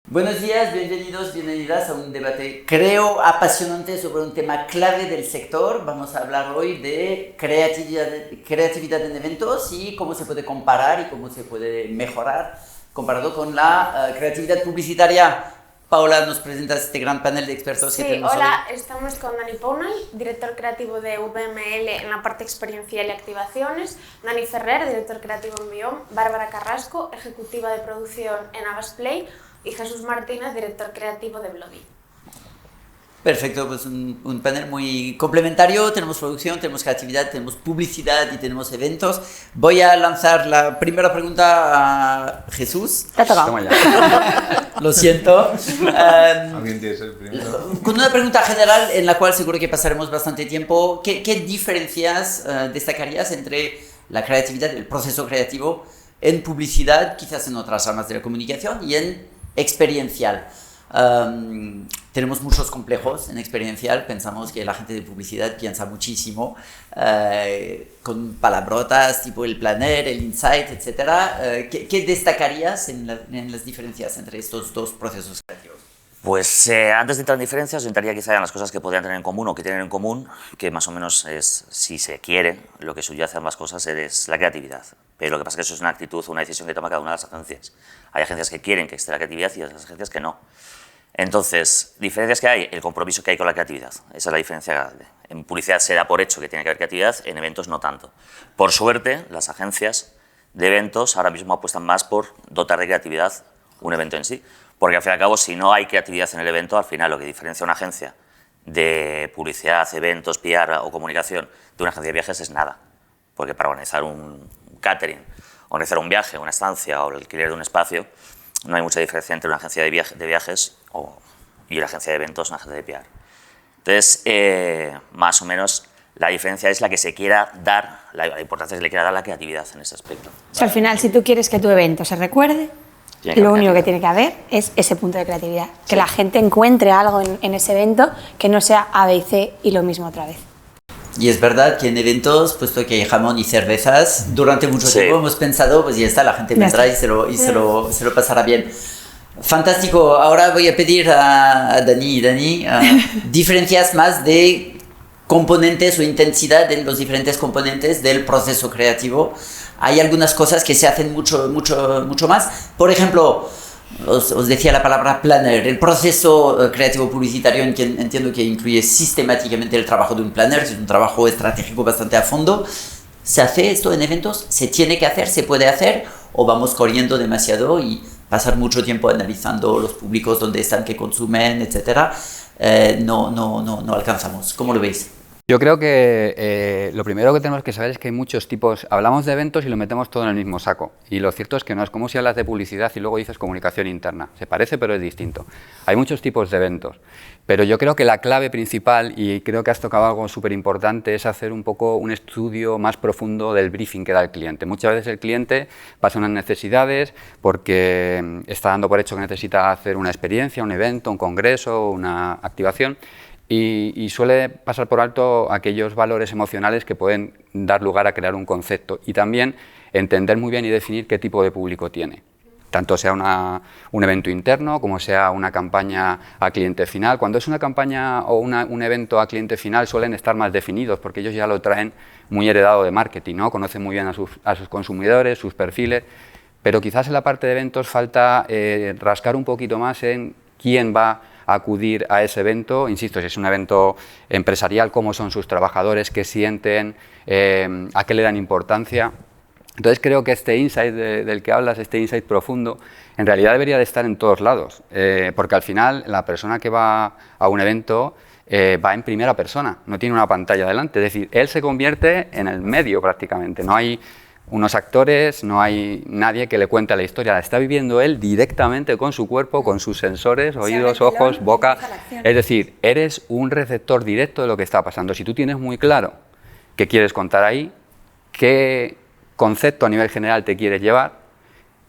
Buenos días, bienvenidos, bienvenidas a un debate, creo, apasionante sobre un tema clave del sector. Vamos a hablar hoy de creatividad en eventos y cómo se puede comparar y cómo se puede mejorar comparado con la creatividad publicitaria. Paola, ¿nos presentas este gran panel de expertos que tenemos hola, hoy? estamos con Dani Pounal, director creativo de VML en la parte experiencial y activaciones, Dani Ferrer, director creativo en Biom, Bárbara Carrasco, ejecutiva de producción en Avasplay, y Jesús Martínez, director creativo de Bloody. Perfecto, pues un panel muy complementario. Tenemos producción, tenemos creatividad, tenemos publicidad y tenemos eventos. Voy a lanzar la primera pregunta a Jesús. Te ha tocado. Toma ya. Lo siento. Alguien tiene que ser el primero. Con una pregunta general en la cual seguro que pasaremos bastante tiempo. ¿Qué diferencias destacarías entre la creatividad, el proceso creativo en publicidad, quizás en otras ramas de la comunicación, y en experiencial? Tenemos muchos complejos en experiencial, pensamos que la gente de publicidad piensa muchísimo con palabrotas tipo el planner, el insight, etc. ¿Qué destacarías en las diferencias entre estos dos procesos creativos? Pues antes de entrar en diferencias, yo entraría quizá en las cosas que podrían tener en común o que tienen en común, que más o menos es, si se quiere, lo que subyace a ambas cosas es la creatividad. Pero lo que pasa es que eso es una actitud, una decisión que toma cada una de las agencias. Hay agencias que quieren que esté la creatividad y otras agencias que no. Entonces, diferencias que hay, el compromiso que hay con la creatividad. Esa es la diferencia grande. En publicidad se da por hecho que tiene que haber creatividad, en eventos no tanto. Por suerte, las agencias de eventos ahora mismo apuestan más por dotar de creatividad un evento en sí. Porque al fin y al cabo, si no hay creatividad en el evento, al final lo que diferencia una agencia de publicidad, eventos, PR o comunicación de una agencia de viajes es nada. Porque para organizar un catering, organizar un viaje, una estancia o el alquiler de un espacio, no hay mucha diferencia entre una agencia de viajes y una agencia de eventos, una agencia de PR. Entonces, más o menos, la diferencia es la que se quiera dar, la importancia que le quiera dar la creatividad en ese aspecto. O sea, al final, si tú quieres que tu evento se recuerde, lo único que tiene que haber es ese punto de creatividad. Sí. Que la gente encuentre algo en ese evento que no sea A, B y C y lo mismo otra vez. Y es verdad que en eventos, puesto que hay jamón y cervezas, durante mucho tiempo hemos pensado, pues ya está, la gente vendrá y se lo pasará bien. Fantástico. Ahora voy a pedir a Dani, diferencias más de componentes o intensidad en los diferentes componentes del proceso creativo. Hay algunas cosas que se hacen mucho más. Por ejemplo, os decía la palabra planner. El proceso creativo publicitario entiendo que incluye sistemáticamente el trabajo de un planner. Es un trabajo estratégico bastante a fondo. ¿Se hace esto en eventos? ¿Se tiene que hacer? ¿Se puede hacer? ¿O vamos corriendo demasiado y pasar mucho tiempo analizando los públicos, dónde están, qué consumen, etcétera? No alcanzamos. ¿Cómo lo veis? Yo creo que lo primero que tenemos que saber es que hay muchos tipos, hablamos de eventos y lo metemos todo en el mismo saco, y lo cierto es que no es como si hablas de publicidad y luego dices comunicación interna, se parece pero es distinto. Hay muchos tipos de eventos, pero yo creo que la clave principal, y creo que has tocado algo súper importante, es hacer un poco un estudio más profundo del briefing que da el cliente. Muchas veces el cliente pasa unas necesidades porque está dando por hecho que necesita hacer una experiencia, un evento, un congreso, una activación, y suele pasar por alto aquellos valores emocionales que pueden dar lugar a crear un concepto y también entender muy bien y definir qué tipo de público tiene. Tanto sea un evento interno como sea una campaña a cliente final. Cuando es una campaña o un evento a cliente final suelen estar más definidos porque ellos ya lo traen muy heredado de marketing, ¿no? Conocen muy bien a sus consumidores, sus perfiles, pero quizás en la parte de eventos falta rascar un poquito más en quién va acudir a ese evento, insisto, si es un evento empresarial, cómo son sus trabajadores, qué sienten, a qué le dan importancia. Entonces creo que este insight del que hablas, este insight profundo, en realidad debería de estar en todos lados, porque al final la persona que va a un evento va en primera persona, no tiene una pantalla delante, es decir, él se convierte en el medio prácticamente, no hay unos actores, no hay nadie que le cuente la historia, la está viviendo él directamente con su cuerpo, con sus sensores, oídos, ojos, boca, es decir, eres un receptor directo de lo que está pasando. Si tú tienes muy claro qué quieres contar ahí, qué concepto a nivel general te quieres llevar,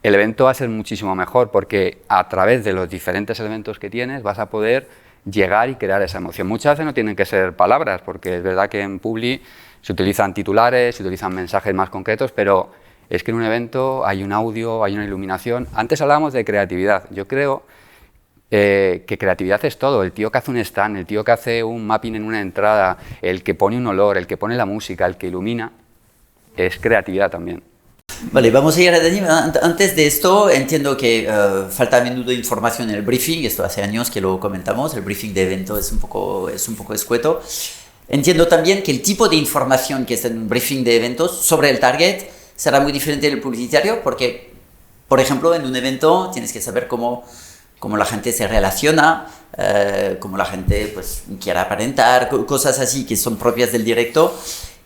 el evento va a ser muchísimo mejor porque a través de los diferentes elementos que tienes vas a poder llegar y crear esa emoción. Muchas veces no tienen que ser palabras, porque es verdad que en Publi se utilizan titulares, se utilizan mensajes más concretos, pero es que en un evento hay un audio, hay una iluminación. Antes hablábamos de creatividad. Yo creo que creatividad es todo, el tío que hace un stand, el tío que hace un mapping en una entrada, el que pone un olor, el que pone la música, el que ilumina, es creatividad también. Vale, vamos a ir a Dani. Antes de esto, entiendo que falta a menudo información en el briefing, esto hace años que lo comentamos, el briefing de evento es un poco escueto. Entiendo también que el tipo de información que está en un briefing de eventos sobre el target será muy diferente del publicitario, porque, por ejemplo, en un evento tienes que saber cómo la gente se relaciona, cómo la gente pues, quiere aparentar, cosas así que son propias del directo.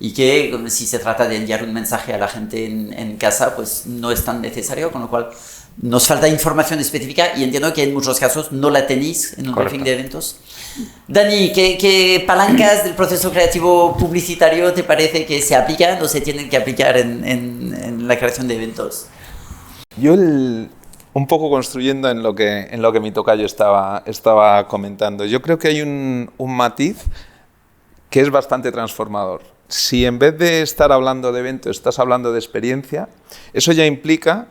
Y que si se trata de enviar un mensaje a la gente en casa, pues no es tan necesario, con lo cual nos falta información específica y entiendo que en muchos casos no la tenéis en un briefing de eventos. Dani, ¿qué palancas del proceso creativo publicitario te parece que se aplican o se tienen que aplicar en la creación de eventos? Yo un poco construyendo en lo que mi tocayo estaba comentando, yo creo que hay un matiz que es bastante transformador. Si en vez de estar hablando de evento estás hablando de experiencia, eso ya implica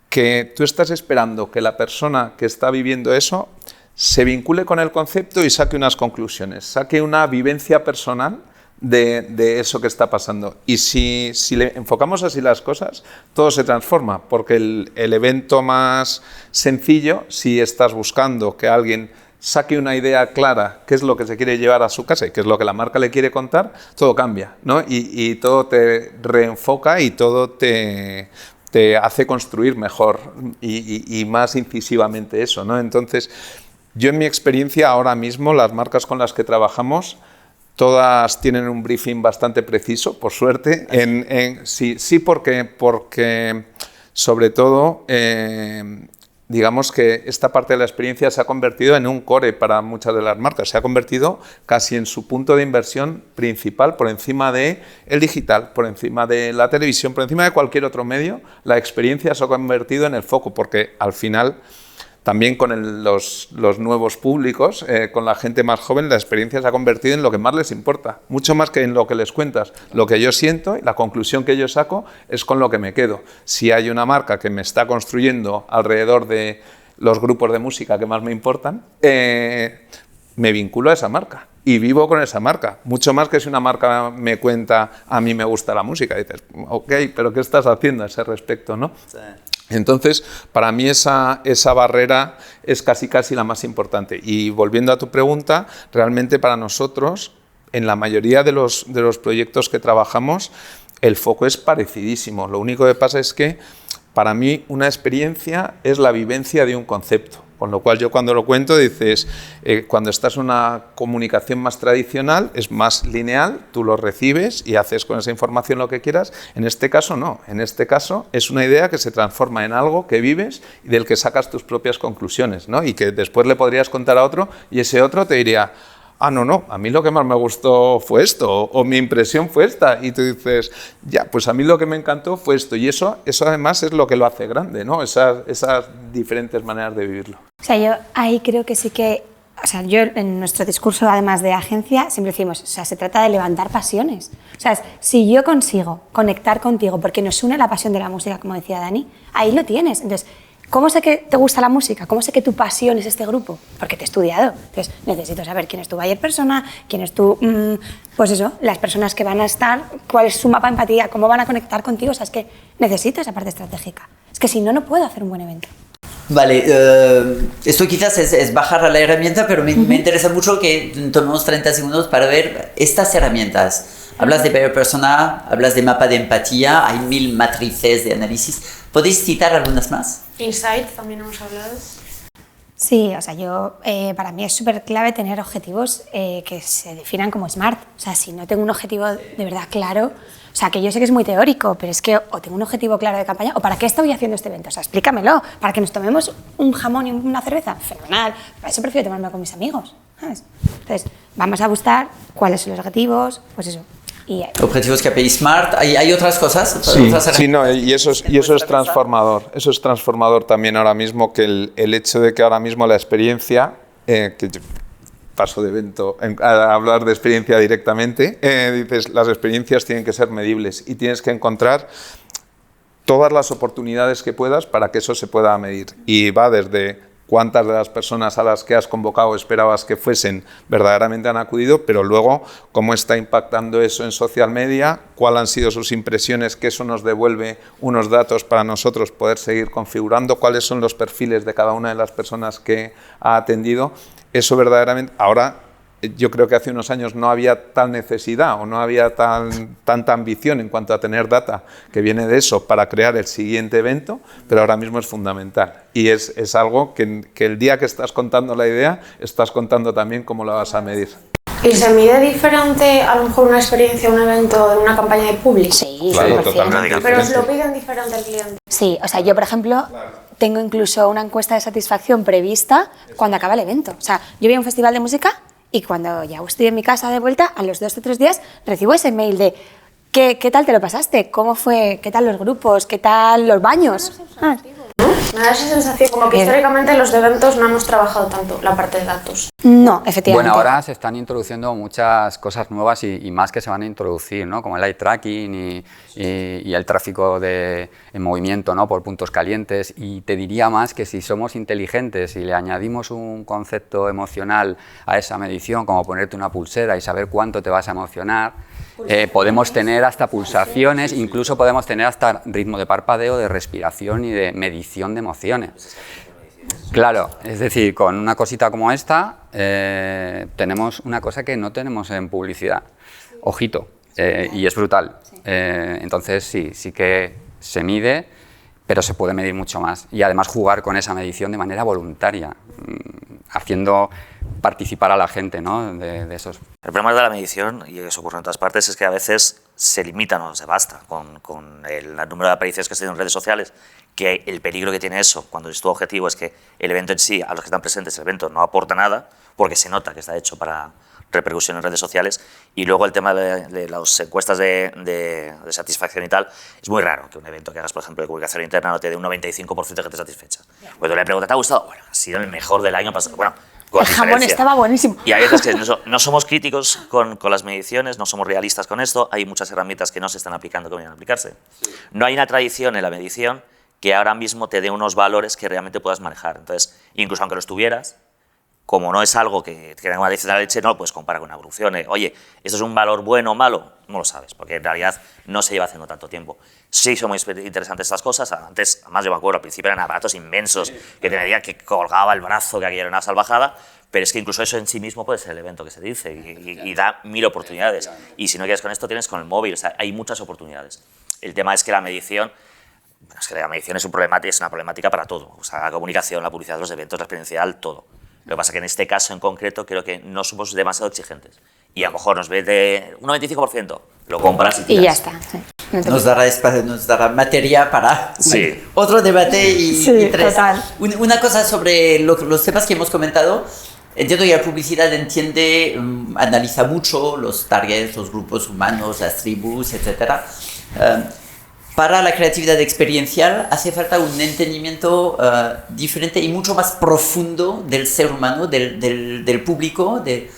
que tú estás esperando que la persona que está viviendo eso se vincule con el concepto y saque unas conclusiones, saque una vivencia personal de eso que está pasando. Y si le enfocamos así las cosas, todo se transforma, porque el evento más sencillo, si estás buscando que alguien saque una idea clara, qué es lo que se quiere llevar a su casa y qué es lo que la marca le quiere contar, todo cambia, ¿no? Y todo te reenfoca y todo te hace construir mejor y más incisivamente eso, ¿no? Entonces, yo en mi experiencia ahora mismo, las marcas con las que trabajamos, todas tienen un briefing bastante preciso, por suerte. Sí, porque sobre todo digamos que esta parte de la experiencia se ha convertido en un core para muchas de las marcas, se ha convertido casi en su punto de inversión principal, por encima del digital, por encima de la televisión, por encima de cualquier otro medio. La experiencia se ha convertido en el foco, porque al final también con los nuevos públicos, con la gente más joven, la experiencia se ha convertido en lo que más les importa, mucho más que en lo que les cuentas. Lo que yo siento y la conclusión que yo saco es con lo que me quedo. Si hay una marca que me está construyendo alrededor de los grupos de música que más me importan, me vinculo a esa marca y vivo con esa marca. Mucho más que si una marca me cuenta, a mí me gusta la música. Y dices, ok, pero ¿qué estás haciendo a ese respecto, no? Sí. Entonces, para mí esa barrera es casi la más importante. Y volviendo a tu pregunta, realmente para nosotros, en la mayoría de los proyectos que trabajamos, el foco es parecidísimo. Lo único que pasa es que, para mí, una experiencia es la vivencia de un concepto. Con lo cual yo cuando lo cuento dices, cuando estás en una comunicación más tradicional es más lineal, tú lo recibes y haces con esa información lo que quieras. En este caso no, en este caso es una idea que se transforma en algo que vives y del que sacas tus propias conclusiones, ¿no? Y que después le podrías contar a otro y ese otro te diría, no, a mí lo que más me gustó fue esto, o mi impresión fue esta, y tú dices, ya, pues a mí lo que me encantó fue esto, y eso además es lo que lo hace grande, ¿no? Esas diferentes maneras de vivirlo. O sea, yo ahí creo que sí que, o sea, yo en nuestro discurso además de agencia siempre decimos, o sea, se trata de levantar pasiones. O sea, si yo consigo conectar contigo porque nos une la pasión de la música, como decía Dani, ahí lo tienes. Entonces, ¿cómo sé que te gusta la música? ¿Cómo sé que tu pasión es este grupo? Porque te he estudiado. Entonces, necesito saber quién es tu buyer persona, quién es tu... pues eso, las personas que van a estar, cuál es su mapa de empatía, cómo van a conectar contigo. O sea, es que necesito esa parte estratégica. Es que si no, no puedo hacer un buen evento. Vale, esto quizás es bajar a la herramienta, pero me interesa mucho que tomemos 30 segundos para ver estas herramientas. Hablas de buyer persona, hablas de mapa de empatía, hay 1000 matrices de análisis. ¿Podéis citar algunas más? Insight, también hemos hablado. Sí, o sea, para mí es súper clave tener objetivos que se definan como SMART. O sea, si no tengo un objetivo de verdad claro, o sea, que yo sé que es muy teórico, pero es que o tengo un objetivo claro de campaña, o ¿para qué estoy haciendo este evento? O sea, explícamelo, ¿para que nos tomemos un jamón y una cerveza? Fenomenal, para eso prefiero tomarme con mis amigos, ¿sabes? Entonces, vamos a buscar cuáles son los objetivos, pues eso. Objetivos KPI SMART, ¿hay otras cosas? Sí, no, y eso es transformador. Eso es transformador también ahora mismo, que el hecho de que ahora mismo la experiencia, que yo paso de evento a hablar de experiencia directamente, dices, las experiencias tienen que ser medibles y tienes que encontrar todas las oportunidades que puedas para que eso se pueda medir. Y va desde cuántas de las personas a las que has convocado esperabas que fuesen verdaderamente han acudido, pero luego cómo está impactando eso en social media, cuáles han sido sus impresiones, que eso nos devuelve unos datos para nosotros poder seguir configurando, cuáles son los perfiles de cada una de las personas que ha atendido. Eso verdaderamente, ahora yo creo que hace unos años no había tal necesidad o no había tanta ambición en cuanto a tener data que viene de eso para crear el siguiente evento, pero ahora mismo es fundamental. Y es algo que el día que estás contando la idea, estás contando también cómo la vas a medir. ¿Y se mide diferente a lo mejor una experiencia, un evento de una campaña de public? Sí, Claro, 100%. totalmente. Pero os lo piden diferente al cliente. Sí, o sea, yo por ejemplo tengo incluso una encuesta de satisfacción prevista cuando acaba el evento. O sea, yo voy a un festival de música y cuando ya estoy en mi casa de vuelta, a los 2 o 3 días recibo ese mail de ¿qué tal te lo pasaste? ¿Cómo fue? ¿Qué tal los grupos? ¿Qué tal los baños? Me da esa sensación como que históricamente en los eventos no hemos trabajado tanto la parte de datos. No, efectivamente. Bueno, ahora se están introduciendo muchas cosas nuevas y más que se van a introducir, ¿no? Como el eye tracking y el tráfico en movimiento, ¿no? Por puntos calientes. Y te diría más que si somos inteligentes y le añadimos un concepto emocional a esa medición, como ponerte una pulsera y saber cuánto te vas a emocionar, podemos tener hasta pulsaciones, incluso podemos tener hasta ritmo de parpadeo, de respiración y de medición de emociones. Claro, es decir, con una cosita como esta tenemos una cosa que no tenemos en publicidad. Ojito, y es brutal. Entonces sí que se mide, pero se puede medir mucho más. Y además jugar con esa medición de manera voluntaria, haciendo participar a la gente, ¿no? de esos. El problema de la medición, y eso ocurre en otras partes, es que a veces se limitan o se basta con el número de apariciones que se tienen en redes sociales, que el peligro que tiene eso, cuando tu objetivo es que el evento en sí, a los que están presentes, el evento no aporta nada, porque se nota que está hecho para repercusión en redes sociales, y luego el tema de las encuestas de satisfacción y tal, es muy raro que un evento que hagas, por ejemplo, de comunicación interna no te dé un 95% de gente satisfecha. Cuando le preguntas, ¿te ha gustado? Bueno, ha sido el mejor del año pasado. Bueno, con el jamón estaba buenísimo. Y hay veces que no somos críticos con las mediciones, no somos realistas con esto, hay muchas herramientas que no se están aplicando que deberían aplicarse. No hay una tradición en la medición que ahora mismo te dé unos valores que realmente puedas manejar. Entonces, incluso aunque los tuvieras, como no es algo que tenga una decisión de la leche, no lo puedes comparar con una evolución. Oye, ¿esto es un valor bueno o malo? No lo sabes, porque en realidad no se lleva haciendo tanto tiempo. Sí son muy interesantes estas cosas. Antes, además yo me acuerdo, al principio eran aparatos inmensos que te medían, que colgaba el brazo, que aquello era una salvajada, pero es que incluso eso en sí mismo puede ser el evento que se dice y da 1000 oportunidades. Y si no quieres con esto, tienes con el móvil. O sea, hay muchas oportunidades. El tema es que la medición... Bueno, es que la medición es una problemática para todo. O sea, la comunicación, la publicidad, los eventos, la experiencial, todo. Lo que pasa es que en este caso en concreto creo que no somos demasiado exigentes. Y a lo mejor nos ves de un 95%, lo compras y tiras. Y ya está. Sí. Nos dará materia para otro debate sí, total. Una cosa sobre los temas que hemos comentado. Entiendo que la publicidad analiza mucho los targets, los grupos humanos, las tribus, etc. Para la creatividad experiencial hace falta un entendimiento diferente y mucho más profundo del ser humano, del público, de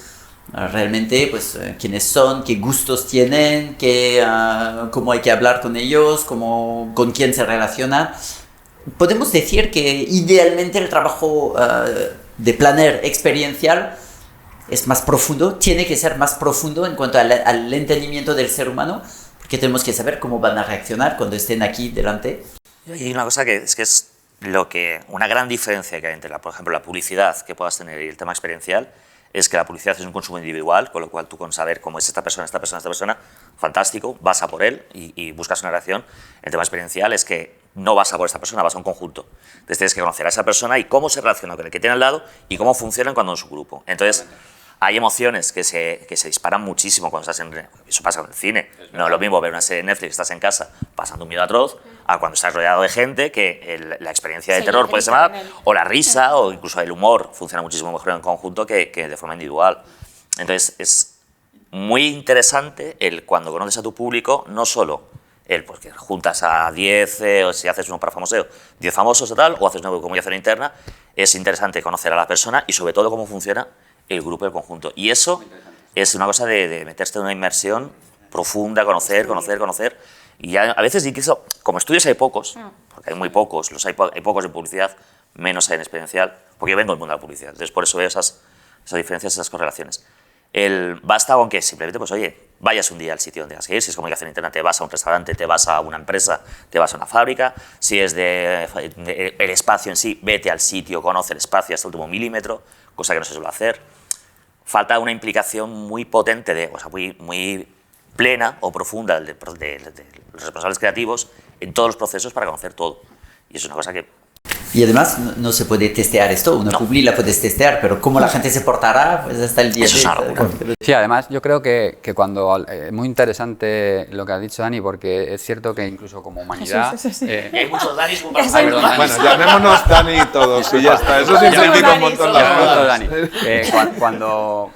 realmente pues, quiénes son, qué gustos tienen, cómo hay que hablar con ellos, con quién se relaciona. Podemos decir que idealmente el trabajo de planner experiencial es más profundo, tiene que ser más profundo en cuanto al entendimiento del ser humano, que tenemos que saber cómo van a reaccionar cuando estén aquí delante. Y hay una cosa que es una gran diferencia que hay entre, por ejemplo, la publicidad que puedas tener y el tema experiencial, es que la publicidad es un consumo individual, con lo cual tú con saber cómo es esta persona, fantástico, vas a por él y buscas una reacción. El tema experiencial es que no vas a por esta persona, vas a un conjunto. Entonces tienes que conocer a esa persona y cómo se relaciona con el que tiene al lado y cómo funcionan cuando en su grupo. Entonces, hay emociones que se disparan muchísimo cuando estás eso pasa con el cine. No es lo mismo ver una serie de Netflix, estás en casa pasando un miedo atroz, a cuando estás rodeado de gente que la experiencia de terror puede ser más, o la risa, o incluso el humor funciona muchísimo mejor en conjunto que de forma individual. Entonces es muy interesante cuando conoces a tu público, no solo pues que juntas a 10, o si haces uno para famoseo, 10 famosos o tal, o haces una comunicación interna, es interesante conocer a la persona y sobre todo cómo funciona el grupo, el conjunto. Y eso es una cosa de meterte en una inmersión profunda, conocer. Y ya, a veces, incluso, como estudios hay pocos, porque hay muy pocos, hay pocos en publicidad, menos en experiencial, porque yo vengo del mundo de la publicidad, entonces por eso veo esas diferencias, esas correlaciones. Basta con que simplemente, pues oye, vayas un día al sitio donde tengas que ir. Si es comunicación interna, te vas a un restaurante, te vas a una empresa, te vas a una fábrica. Si es el espacio en sí, vete al sitio, conoce el espacio hasta el último milímetro, cosa que no se suele hacer. Falta una implicación muy potente, o sea, muy plena o profunda de los responsables creativos en todos los procesos para conocer todo. Y eso es una cosa que... Y además no se puede testear esto, una publi la puedes testear, pero cómo la gente se portará, pues hasta el día Eso es una locura. Sí, además yo creo que cuando... muy interesante lo que ha dicho Dani, porque es cierto que incluso como humanidad... hay muchos Danis como para Bueno, llamémonos Dani todos y ya está. Eso simplifica un montón las cosas.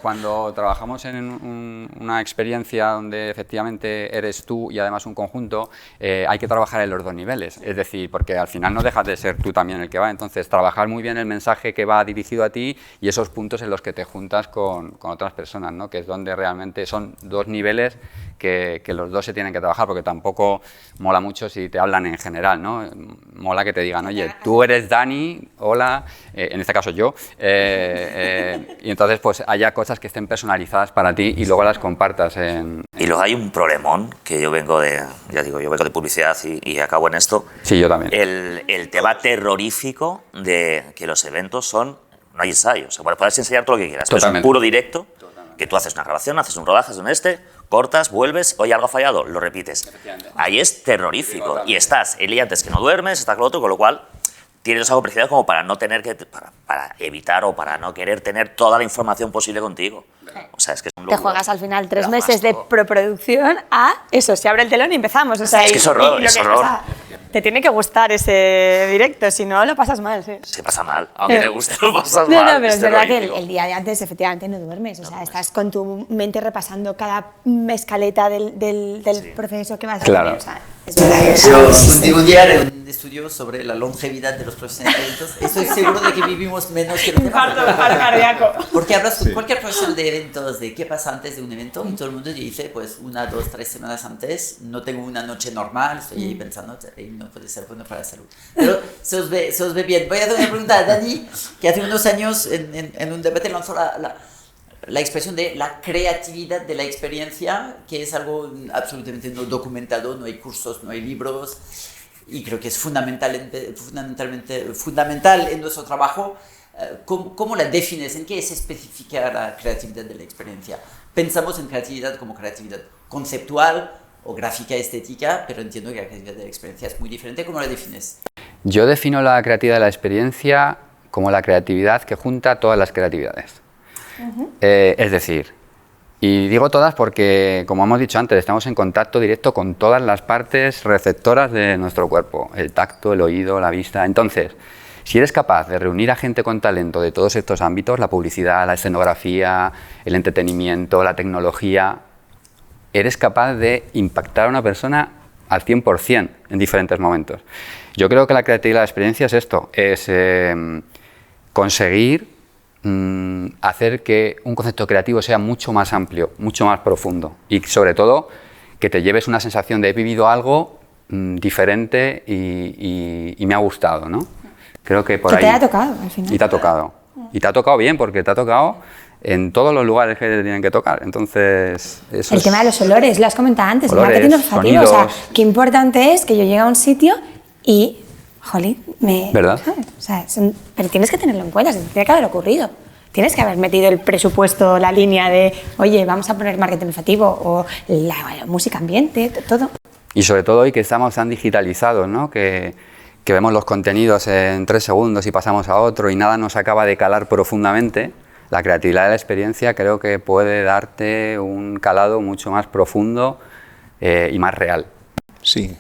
Cuando trabajamos en una experiencia donde efectivamente eres tú y además un conjunto, hay que trabajar en los dos niveles. Es decir, porque al final no dejas de ser tú también el que va. Entonces, trabajar muy bien el mensaje que va dirigido a ti y esos puntos en los que te juntas con otras personas, ¿no? Que es donde realmente son dos niveles que los dos se tienen que trabajar, porque tampoco mola mucho si te hablan en general, ¿no? Mola que te digan, oye, tú eres Dani, hola, en este caso yo, y entonces pues haya cosas que estén personalizadas para ti y luego las compartas en... Y luego hay un problemón, que yo vengo de, ya digo, yo vengo de publicidad y acabo en esto. Sí, yo también. El tema terrorífico de que los eventos son, no hay ensayo, o sea, puedes ensayar todo lo que quieras, pero es un puro directo, que tú haces una grabación, haces un rodaje, haces cortas, vuelves, oye, algo ha fallado, lo repites. Ahí es terrorífico y estás el día antes que no duermes, estás con lo otro, con lo cual tienes esa complejidad como para no tener que, para evitar o para no querer tener toda la información posible contigo. O sea, es que es un te juegas al final 3 meses de preproducción a eso, se abre el telón y empezamos. O sea, es que es horror, es horror. Te tiene que gustar ese directo, si no lo pasas mal. Sí. Se pasa mal, aunque te guste lo pasas mal. No, pero es verdad que el día de antes efectivamente no duermes, o sea, estás con tu mente repasando cada escaleta del proceso que vas a hacer. O sea, es verdad que Yo un día haré un estudio sobre la longevidad de los profesionales de eventos. Estoy seguro de que vivimos menos que los demás. Infarto cardíaco. Porque hablas con cualquier profesional de eventos, de qué pasa antes de un evento, y todo el mundo dice, pues 1, 2, 3 semanas antes, no tengo una noche normal, estoy ahí pensando, no puede ser bueno para la salud. Pero se os ve bien. Voy a hacer una pregunta a Dani, que hace unos años en un debate lanzó la expresión de la creatividad de la experiencia, que es algo absolutamente no documentado, no hay cursos, no hay libros, y creo que es fundamental en nuestro trabajo. ¿Cómo la defines? ¿En qué se especifica la creatividad de la experiencia? Pensamos en creatividad como creatividad conceptual o gráfica estética, pero entiendo que la creatividad de la experiencia es muy diferente. ¿Cómo la defines? Yo defino la creatividad de la experiencia como la creatividad que junta todas las creatividades. Es decir, y digo todas porque, como hemos dicho antes, estamos en contacto directo con todas las partes receptoras de nuestro cuerpo, el tacto, el oído, la vista. Entonces, si eres capaz de reunir a gente con talento de todos estos ámbitos, la publicidad, la escenografía, el entretenimiento, la tecnología, eres capaz de impactar a una persona al 100% en diferentes momentos. Yo creo que la creatividad de la experiencia es esto, es conseguir hacer que un concepto creativo sea mucho más amplio, mucho más profundo y sobre todo que te lleves una sensación de he vivido algo diferente y me ha gustado, ¿no? Creo que por ahí... te ha tocado al final. Y te ha tocado. Y te ha tocado bien porque te ha tocado en todos los lugares que te tienen que tocar. Entonces, eso el tema de los olores, lo has comentado antes, olores, el marketing olfativo. O sea, sonidos. qué importante es que yo llegue a un sitio y, jolín, ¿verdad? O sea, pero tienes que tenerlo en cuenta, se te tiene que haber ocurrido. Tienes que haber metido el presupuesto, la línea de, oye, vamos a poner marketing olfativo o la música ambiente, todo. Y sobre todo hoy que estamos tan digitalizados, ¿no? Que vemos los contenidos en 3 segundos y pasamos a otro y nada nos acaba de calar profundamente. La creatividad de la experiencia creo que puede darte un calado mucho más profundo y más real. Sí,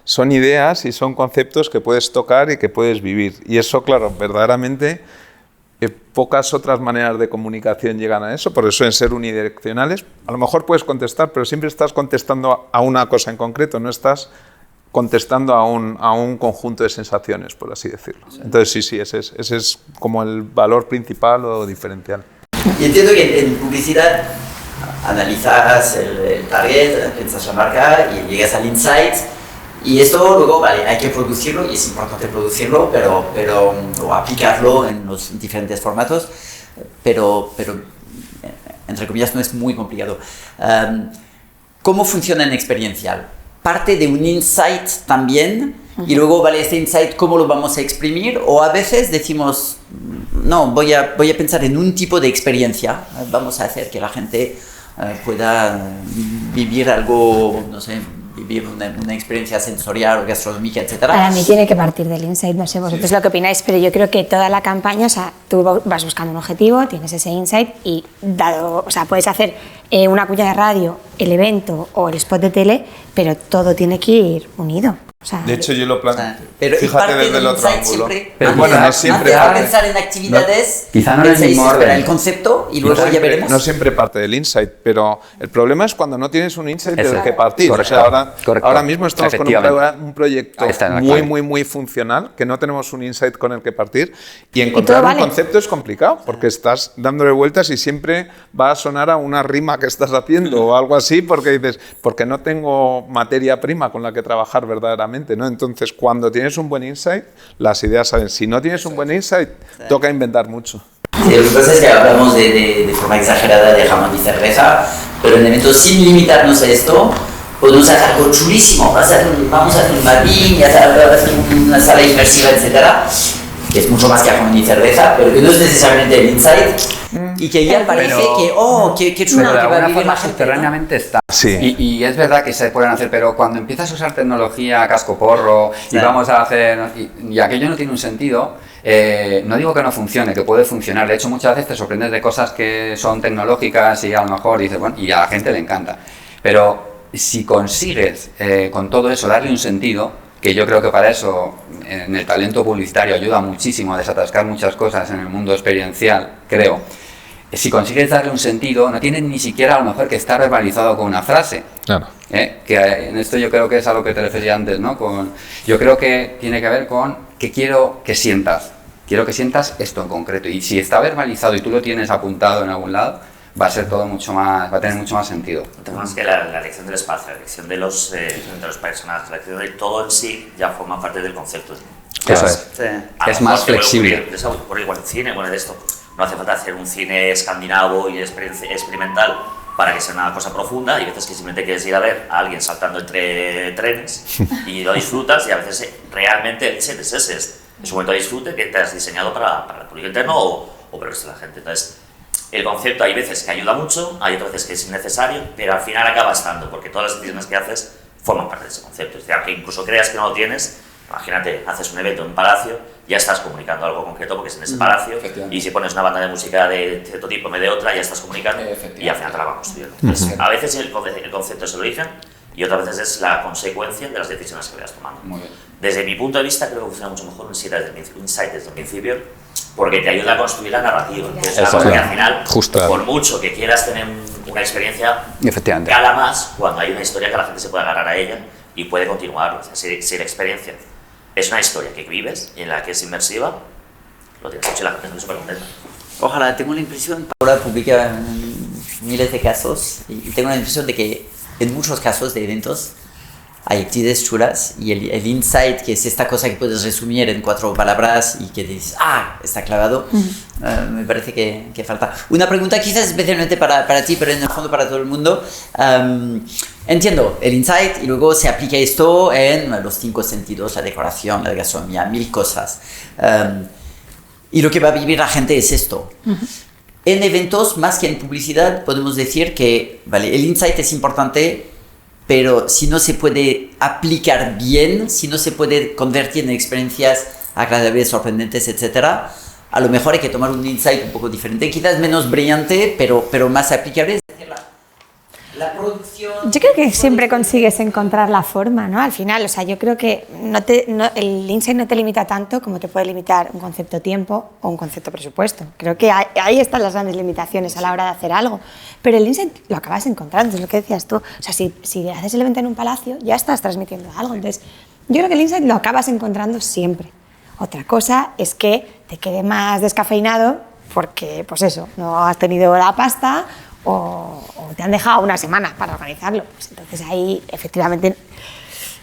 son ideas y son conceptos que puedes tocar y que puedes vivir. Y eso, claro, verdaderamente pocas otras maneras de comunicación llegan a eso, por eso en ser unidireccionales. A lo mejor puedes contestar, pero siempre estás contestando a una cosa en concreto, no estás contestando a un conjunto de sensaciones, por así decirlo. Entonces sí, ese es como el valor principal o diferencial. Y entiendo que en publicidad analizas el target, piensas la marca y llegas al insight, Y esto luego, vale, hay que producirlo y es importante producirlo, o aplicarlo en los diferentes formatos, pero entre comillas no es muy complicado. ¿Cómo funciona en experiencial? Parte de un insight también, y luego, vale, este insight, ¿cómo lo vamos a exprimir? O a veces decimos, no, voy a pensar en un tipo de experiencia, vamos a hacer que la gente pueda vivir algo, no sé, vivir una experiencia sensorial o gastronómica, etc. Para mí tiene que partir del insight, no sé vosotros lo que opináis, pero yo creo que toda la campaña, o sea, tú vas buscando un objetivo, tienes ese insight y dado, o sea, puedes hacer una cuña de radio, el evento o el spot de tele, pero todo tiene que ir unido. O sea, de hecho, yo lo planteo. Pero fíjate desde el otro ángulo. Pero bueno, no siempre antes de parte. pensar en actividades, quizá no en el pensáis, mismo espera, orden. el concepto y luego ya veremos. No siempre parte del insight, pero el problema es cuando no tienes un insight Eso del es. que partir. Correcto. O sea, Correcto. ahora mismo estamos con un proyecto Ahí está la clave. muy funcional, que no tenemos un insight con el que partir, y encontrar vale. un concepto es complicado, porque estás dándole vueltas y siempre va a sonar a una rima que estás haciendo o algo así, porque dices, porque no tengo materia prima con la que trabajar verdaderamente, ¿no? Entonces, cuando tienes un buen insight, las ideas salen. Si no tienes un buen insight, toca inventar mucho. Sí, lo que pasa es que hablamos de forma exagerada de jamón y cerveza, pero en eventos sin limitarnos a esto, podemos hacer algo chulísimo. Vamos a hacer un mapping, hacer una sala inmersiva, etcétera, que es mucho más que jamón y cerveza, pero que no es necesariamente el insight, y que ya parece que chulo, pero de que va a alguna vivir forma la gente, subterráneamente está. Sí. Y es verdad que se pueden hacer, pero cuando empiezas a usar tecnología cascoporro y vamos a hacer, y aquello no tiene un sentido, no digo que no funcione, que puede funcionar. De hecho, muchas veces te sorprendes de cosas que son tecnológicas y a lo mejor dices, bueno, y a la gente le encanta. Pero si consigues con todo eso darle un sentido, que yo creo que para eso en el talento publicitario ayuda muchísimo a desatascar muchas cosas en el mundo experiencial, creo. Si consigues darle un sentido, no tienes ni siquiera a lo mejor que estar verbalizado con una frase. Claro. Que en esto yo creo que es a lo que te refería antes, ¿no? Yo creo que tiene que ver con que quiero que sientas. Quiero que sientas esto en concreto. Y si está verbalizado y tú lo tienes apuntado en algún lado, va a ser todo mucho más, va a tener mucho más sentido. Más que la elección del espacio, la elección de los personajes, la elección de todo en sí ya forma parte del concepto. Eso es. Sí. Es más flexible. Por igual cine, bueno, de esto, no hace falta hacer un cine escandinavo y experimental para que sea una cosa profunda, y a veces que simplemente quieres ir a ver a alguien saltando entre trenes y lo disfrutas, y a veces realmente sientes ese es un momento de disfrute que te has diseñado para el público interno o para el resto de la gente. Entonces, el concepto hay veces que ayuda mucho, hay otras veces que es innecesario, pero al final acaba estando, porque todas las decisiones que haces forman parte de ese concepto. Es decir, aunque incluso creas que no lo tienes, imagínate, haces un evento en un palacio, ya estás comunicando algo concreto porque es en ese palacio, y si pones una banda de música de cierto tipo en vez de otra, ya estás comunicando y al final te la van construyendo. Entonces, a veces el concepto es el origen y otras veces es la consecuencia de las decisiones que vayas tomando. Muy bien. Desde mi punto de vista, creo que funciona mucho mejor un insight desde el principio, porque te ayuda a construir la narrativa, que es una cosa que al final, por mucho que quieras tener una experiencia, Efectivamente. cala más cuando hay una historia que la gente se puede agarrar a ella y puede continuar. O sea, si la experiencia es una historia que vives y en la que es inmersiva, lo tienes hecho y la gente está súper contenta. Ojalá, tengo la impresión, ahora publica miles de casos y tengo la impresión de que en muchos casos de eventos hay actividades chulas y el insight, que es esta cosa que puedes resumir en 4 palabras y que dices, está clavado, me parece que falta. Una pregunta quizás especialmente para ti, pero en el fondo para todo el mundo. Entiendo el insight y luego se aplica esto en los 5 sentidos, la decoración, la gastronomía, 1000 cosas. Y lo que va a vivir la gente es esto. En eventos, más que en publicidad, podemos decir que vale, el insight es importante, pero si no se puede aplicar bien, si no se puede convertir en experiencias agradables, sorprendentes, etc., a lo mejor hay que tomar un insight un poco diferente, quizás menos brillante, pero más aplicable. Es decir, la producción... Yo creo que siempre consigues encontrar la forma, ¿no? Al final, o sea, yo creo que el insight no te limita tanto como te puede limitar un concepto tiempo o un concepto presupuesto. Creo que ahí están las grandes limitaciones a la hora de hacer algo. Pero el insight lo acabas encontrando, es lo que decías tú. O sea, si haces el evento en un palacio, ya estás transmitiendo algo. Entonces, yo creo que el insight lo acabas encontrando siempre. Otra cosa es que te quede más descafeinado porque, pues eso, no has tenido la pasta o te han dejado una semana para organizarlo. Pues entonces ahí, efectivamente,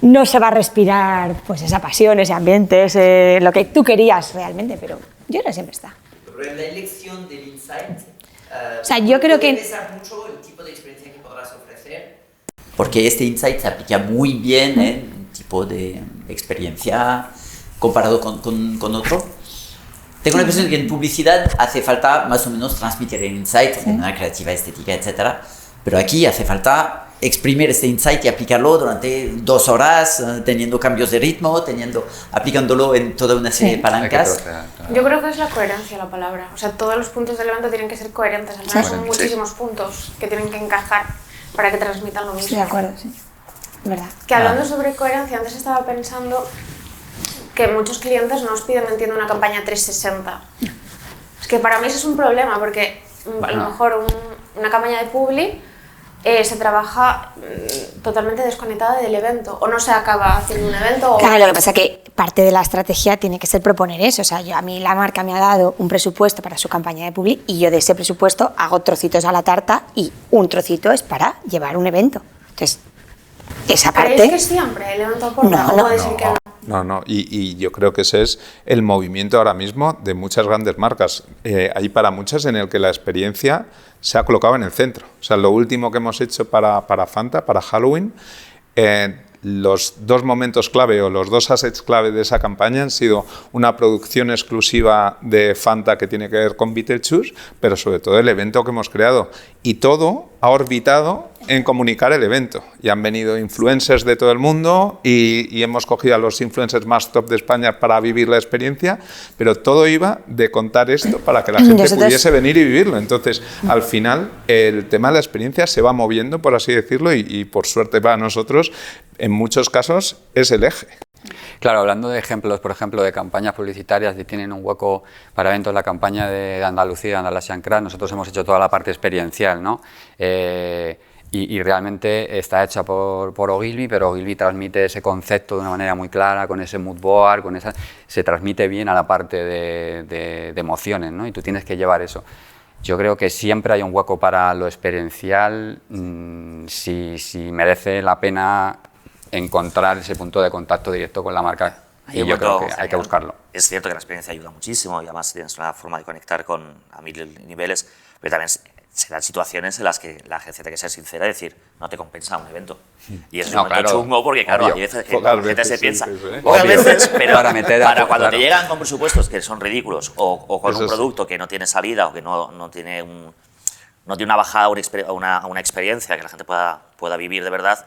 no se va a respirar pues esa pasión, ese ambiente, lo que tú querías realmente, pero yo creo que siempre está. Pero en la elección del insight, o sea, yo creo que... puede pesar mucho el tipo de experiencia que podrás ofrecer, porque este insight se aplica muy bien en un tipo de experiencia comparado con otro. Tengo la impresión de que en publicidad hace falta más o menos transmitir el insight de manera creativa, estética, etc. Pero aquí hace falta exprimir este insight y aplicarlo durante 2 horas, teniendo cambios de ritmo, aplicándolo en toda una serie de palancas. Yo creo que es la coherencia la palabra. O sea, todos los puntos del evento tienen que ser coherentes. Al final son muchísimos puntos que tienen que encajar para que transmitan lo mismo. Estoy de acuerdo, sí. ¿Verdad? Que hablando sobre coherencia, antes estaba pensando que muchos clientes nos piden, entiendo, una campaña 360. Es que para mí eso es un problema, porque a lo mejor una campaña de publi se trabaja totalmente desconectada del evento, o no se acaba haciendo un evento. Claro, lo que pasa es que parte de la estrategia tiene que ser proponer eso. O sea, a mí la marca me ha dado un presupuesto para su campaña de publi y yo de ese presupuesto hago trocitos a la tarta y un trocito es para llevar un evento. Entonces, esa parte... ¿Creéis que siempre el evento aporta? No, ¿O puede ser que no? No, y yo creo que ese es el movimiento ahora mismo de muchas grandes marcas. Hay para muchas en el que la experiencia se ha colocado en el centro. O sea, lo último que hemos hecho para Fanta, para Halloween, los 2 momentos clave o los 2 assets clave de esa campaña han sido una producción exclusiva de Fanta que tiene que ver con Beetlejuice, pero sobre todo el evento que hemos creado. Y todo ha orbitado en comunicar el evento. Y han venido influencers de todo el mundo y hemos cogido a los influencers más top de España para vivir la experiencia, pero todo iba de contar esto para que la gente pudiese venir y vivirlo. Entonces, al final, el tema de la experiencia se va moviendo, por así decirlo, y por suerte para nosotros, en muchos casos, es el eje. Claro, hablando de ejemplos, por ejemplo, de campañas publicitarias que tienen un hueco para eventos, la campaña de Andalucía, Andalusian Craft, nosotros hemos hecho toda la parte experiencial, ¿no? Y realmente está hecha por Ogilvy, pero Ogilvy transmite ese concepto de una manera muy clara, con ese mood board, se transmite bien a la parte de emociones, ¿no? Y tú tienes que llevar eso. Yo creo que siempre hay un hueco para lo experiencial, si merece la pena encontrar ese punto de contacto directo con la marca. Y yo creo que hay que buscarlo. Es cierto que la experiencia ayuda muchísimo y además tienes una forma de conectar a 1000 niveles, pero también se dan situaciones en las que la agencia tiene que ser sincera y decir, no te compensa un evento. Y eso es un momento chungo porque, claro, hay veces que la gente se piensa, pocas veces, pero para cuando te llegan con presupuestos que son ridículos o con un producto que no tiene salida o que no tiene una bajada a una experiencia que la gente pueda vivir de verdad,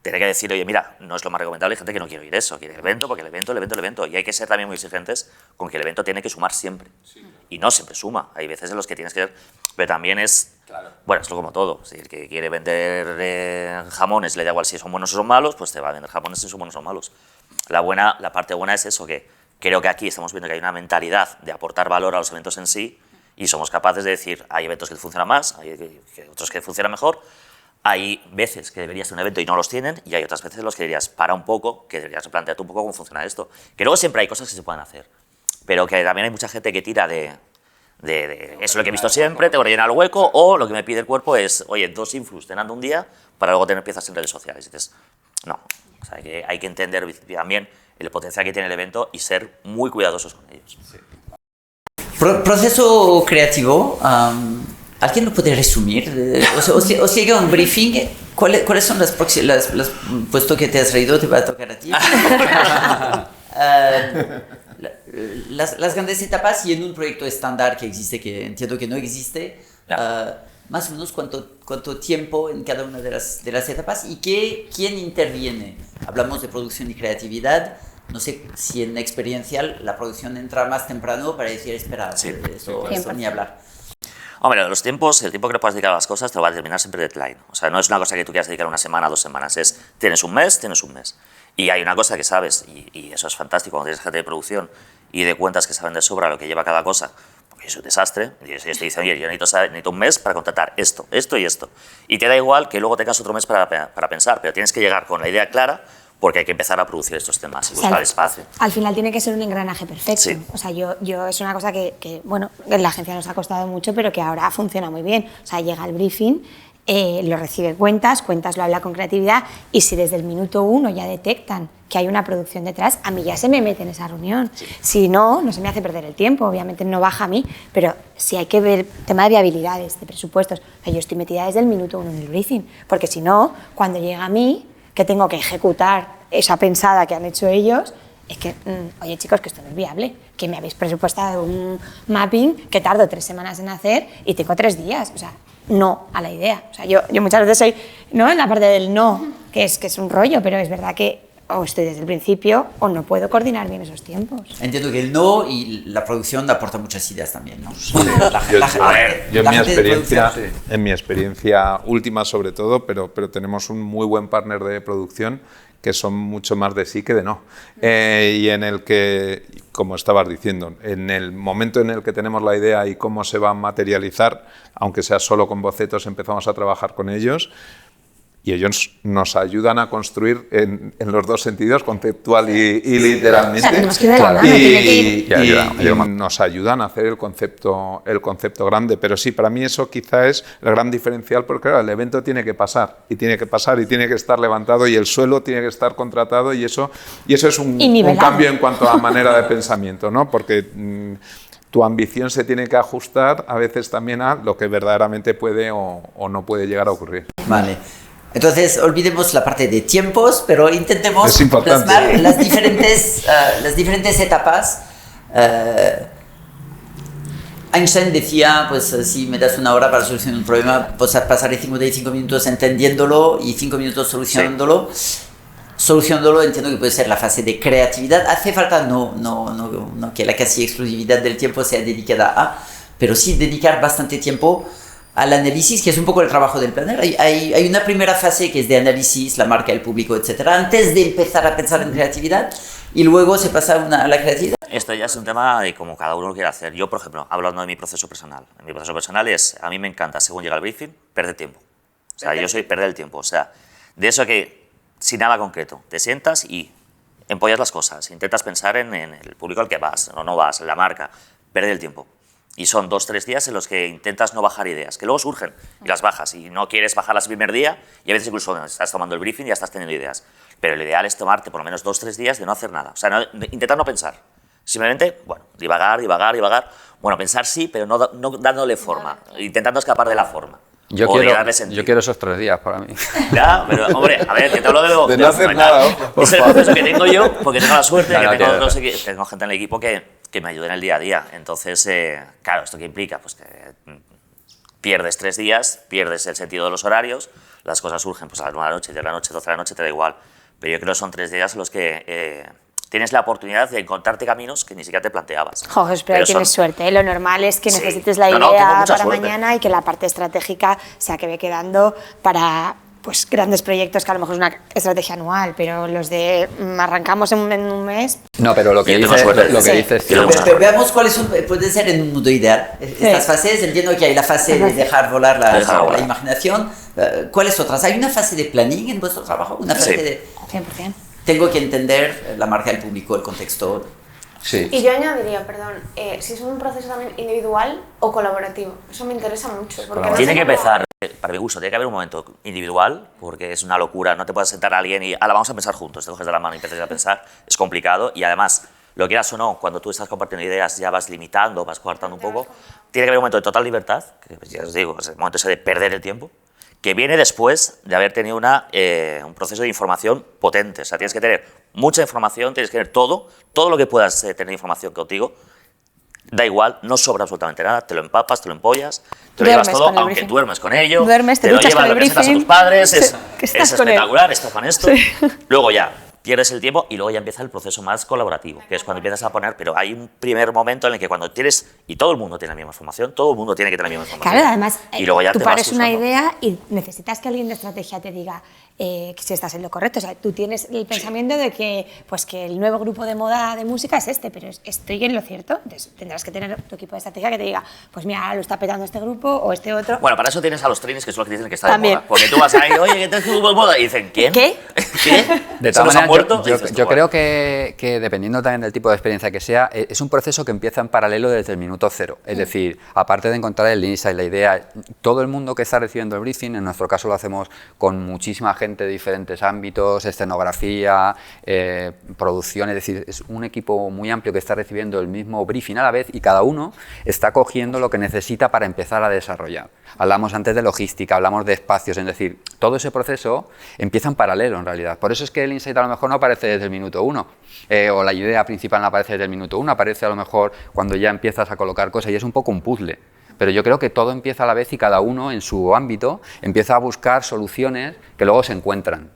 tener que decir, oye, mira, no es lo más recomendable, hay gente que no quiere oír eso, quiere el evento, porque el evento. Y hay que ser también muy exigentes con que el evento tiene que sumar siempre. Sí. Y no siempre suma. Hay veces en los que tienes que... Pero también es... Claro. Bueno, es como todo. Si el que quiere vender jamones, le da igual si son buenos o son malos, pues te va a vender jamones si son buenos o malos. La parte buena es eso, que creo que aquí estamos viendo que hay una mentalidad de aportar valor a los eventos en sí y somos capaces de decir, hay eventos que funcionan más, hay otros que funcionan mejor. Hay veces que deberías tener un evento y no los tienen, y hay otras veces en los que dirías, para un poco, que deberías plantearte un poco cómo funciona esto. Que luego siempre hay cosas que se pueden hacer, pero que también hay mucha gente que tira de eso es lo que he visto siempre, tengo que rellenar el hueco, o lo que me pide el cuerpo es, oye, 2 influx cenando un día para luego tener piezas en redes sociales. Y dices, no, o sea, hay que entender también el potencial que tiene el evento y ser muy cuidadosos con ellos. Sí. Proceso creativo. ¿Alguien lo puede resumir? Os llega un briefing. ¿Cuáles son las próximas? Puesto que te has reído, te va a tocar a ti. Las grandes etapas y en un proyecto estándar que existe, que entiendo que no existe, más o menos cuánto tiempo en cada una de las etapas y quién interviene. Hablamos de producción y creatividad. No sé si en experiencial la producción entra más temprano para decir, espera, eso ni hablar. Hombre, los tiempos, el tiempo que le puedas dedicar a las cosas te lo va a determinar siempre deadline. O sea, no es una cosa que tú quieras dedicar 1 semana, 2 semanas. Tienes un mes. Y hay una cosa que sabes, y eso es fantástico, cuando tienes gente de producción y de cuentas que saben de sobra lo que lleva cada cosa, porque es un desastre. Y ellos te dicen, oye, yo necesito un mes para contratar esto y esto. Y te da igual que luego tengas otro mes para pensar, pero tienes que llegar con la idea clara, porque hay que empezar a producir estos temas y buscar espacio. Al final tiene que ser un engranaje perfecto. Sí. O sea, yo es una cosa que, bueno, en la agencia nos ha costado mucho, pero que ahora funciona muy bien. O sea, llega el briefing, lo recibe cuentas lo habla con creatividad, y si desde el minuto 1 ya detectan que hay una producción detrás, a mí ya se me mete en esa reunión. Sí. Si no, no se me hace perder el tiempo, obviamente no baja a mí, pero sí hay que ver tema de viabilidades, de presupuestos. O sea, yo estoy metida desde el minuto 1 en el briefing, porque si no, cuando llega a mí, que tengo que ejecutar esa pensada que han hecho ellos, es que, oye chicos, que esto no es viable, que me habéis presupuestado un mapping que tardo 3 semanas en hacer y tengo 3 días, o sea, no a la idea. O sea, yo muchas veces soy, ¿no?, en la parte del no, que es un rollo, pero es verdad que o estoy desde el principio o no puedo coordinar bien esos tiempos. Entiendo que el no y la producción aporta muchas ideas también, ¿no? Sí. Yo en mi experiencia última sobre todo, pero tenemos un muy buen partner de producción que son mucho más de sí que de no. Y en el que, como estabas diciendo, en el momento en el que tenemos la idea y cómo se va a materializar, aunque sea solo con bocetos, empezamos a trabajar con ellos. Y ellos nos ayudan a construir en los dos sentidos, conceptual y literalmente. O sea, y nos ayudan a hacer el concepto grande. Pero sí, para mí eso quizá es el gran diferencial, porque claro, el evento tiene que pasar, y tiene que estar levantado, y el suelo tiene que estar contratado, y eso es un cambio en cuanto a manera de pensamiento, ¿no? Porque tu ambición se tiene que ajustar a veces también a lo que verdaderamente puede o no puede llegar a ocurrir. Vale. Entonces, olvidemos la parte de tiempos, pero intentemos plasmar las diferentes etapas. Einstein decía, pues si me das 1 hora para solucionar un problema, pues pasaré 55 minutos entendiéndolo y 5 minutos solucionándolo. Sí. Solucionándolo, entiendo que puede ser la fase de creatividad. Hace falta no que la casi exclusividad del tiempo sea dedicada a, pero sí dedicar bastante tiempo al análisis, que es un poco el trabajo del planner. Hay una primera fase que es de análisis, la marca, el público, etcétera, antes de empezar a pensar en creatividad, y luego se pasa a la creatividad. Esto ya es un tema de cómo cada uno lo quiere hacer. Yo, por ejemplo, hablando de mi proceso personal. Mi proceso personal es, a mí me encanta, según llega el briefing, perder tiempo. O sea, yo soy perder el tiempo. O sea, de eso que, sin nada concreto, te sientas y empollas las cosas, intentas pensar en el público al que vas, o no vas, en la marca, perder el tiempo. Y son 2-3 días en los que intentas no bajar ideas, que luego surgen y las bajas, y no quieres bajarlas el primer día, y a veces incluso estás tomando el briefing y ya estás teniendo ideas. Pero lo ideal es tomarte por lo menos 2-3 días de no hacer nada, o sea, intentar no pensar. Simplemente, bueno, divagar. Bueno, pensar sí, pero no dándole forma, intentando escapar de la forma. Yo quiero esos 3 días para mí. Ya, pero hombre, a ver, que te hablo de no hacer nada. Es el proceso que tengo yo, porque tengo la suerte de que tengo gente en el equipo que me ayuda en el día a día. Entonces, claro, ¿esto qué implica? Pues que pierdes 3 días, pierdes el sentido de los horarios, las cosas surgen pues a las 9 de la noche, 10 de la noche, 12 de la noche, te da igual. Pero yo creo que son 3 días en los que tienes la oportunidad de encontrarte caminos que ni siquiera te planteabas. Joder, pero tienes suerte, ¿eh? Lo normal es que necesites la idea para mañana y que la parte estratégica se acabe quedando para pues grandes proyectos que a lo mejor es una estrategia anual, pero los de arrancamos en un mes. No, pero lo que dices pero veamos cuáles pueden ser en un mundo ideal estas fases. Entiendo que hay la fase de dejar volar la imaginación. ¿Cuáles otras? ¿Hay una fase de planning en vuestro trabajo? Una fase de 100%. Tengo que entender la marca del público, el contexto. Sí. Y yo añadiría, perdón, si es un proceso también individual o colaborativo. Eso me interesa mucho. Porque tiene que empezar, para mi gusto, tiene que haber un momento individual, porque es una locura. No te puedes sentar a alguien y vamos a pensar juntos, te coges de la mano y empiezas a pensar. Es complicado y además, lo quieras o no, cuando tú estás compartiendo ideas ya vas limitando, vas coartando un poco. Tiene que haber un momento de total libertad, que ya os digo, es el momento ese de perder el tiempo, que viene después de haber tenido un proceso de información potente. O sea, tienes que tener mucha información, tienes que tener todo lo que puedas tener información contigo. Da igual, no sobra absolutamente nada, te lo empapas, te lo empollas, te lo llevas todo, aunque duermes con ello, te lo llevas, lo presentas a tus padres, es espectacular, esto con esto. Sí. Luego ya pierdes el tiempo y luego ya empieza el proceso más colaborativo, que es cuando empiezas a poner, pero hay un primer momento en el que cuando tienes, y todo el mundo tiene la misma información, todo el mundo tiene que tener la misma información. Claro, además, y luego ya tú te pares vas una idea y necesitas que alguien de estrategia te diga, que si estás en lo correcto. O sea, tú tienes el pensamiento de que, pues, que el nuevo grupo de moda de música es este, pero ¿estoy en lo cierto? Entonces tendrás que tener tu equipo de estrategia que te diga, pues mira, lo está petando este grupo o este otro. Bueno, para eso tienes a los trainees, que son los que dicen que está También. de moda. Porque tú vas ahí, oye, ¿qué tal tu grupo de moda? Y dicen, ¿quién? ¿Qué? ¿Qué? De ¿Se todas nos han maneras, muerto? yo Y dices, yo "Bueno". creo que dependiendo también del tipo de experiencia que sea, es un proceso que empieza en paralelo desde el minuto cero. Es decir, aparte de encontrar el insight, la idea, todo el mundo que está recibiendo el briefing, en nuestro caso lo hacemos con muchísima gente de diferentes ámbitos, escenografía, producción, es decir, es un equipo muy amplio que está recibiendo el mismo briefing a la vez y cada uno está cogiendo lo que necesita para empezar a desarrollar. Hablamos antes de logística, hablamos de espacios, es decir, todo ese proceso empieza en paralelo en realidad. Por eso es que el insight a lo mejor no aparece desde el minuto 1, o la idea principal no aparece desde el minuto 1, aparece a lo mejor cuando ya empiezas a colocar cosas y es un poco un puzzle. Pero yo creo que todo empieza a la vez y cada uno en su ámbito empieza a buscar soluciones que luego se encuentran.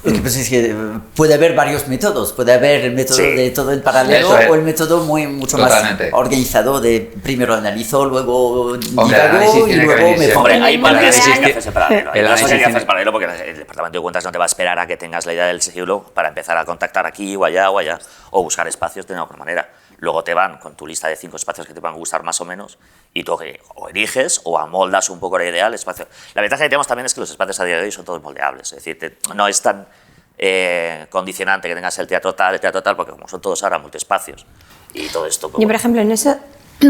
Lo que pasa es que puede haber varios métodos. Puede haber el método de todo en paralelo o el método mucho Totalmente. más organizado de primero analizo, luego Hombre, el análisis divago y tiene que luego venir me siempre. pongo. Hombre, hay el partes mundo que hay que real- hacerse paralelo. Hay El cosas que hay que análisis hacerse paralelo porque el departamento de cuentas no te va a esperar a que tengas la idea del siglo para empezar a contactar aquí o allá o buscar espacios de alguna manera. Luego te van con tu lista de 5 espacios que te van a gustar más o menos y tú o eliges o amoldas un poco la idea al espacio. La ventaja que tenemos también es que los espacios a día de hoy son todos moldeables, es decir, no es tan condicionante que tengas el teatro tal, porque como son todos ahora multiespacios y todo esto... pues, Yo, por ejemplo, en eso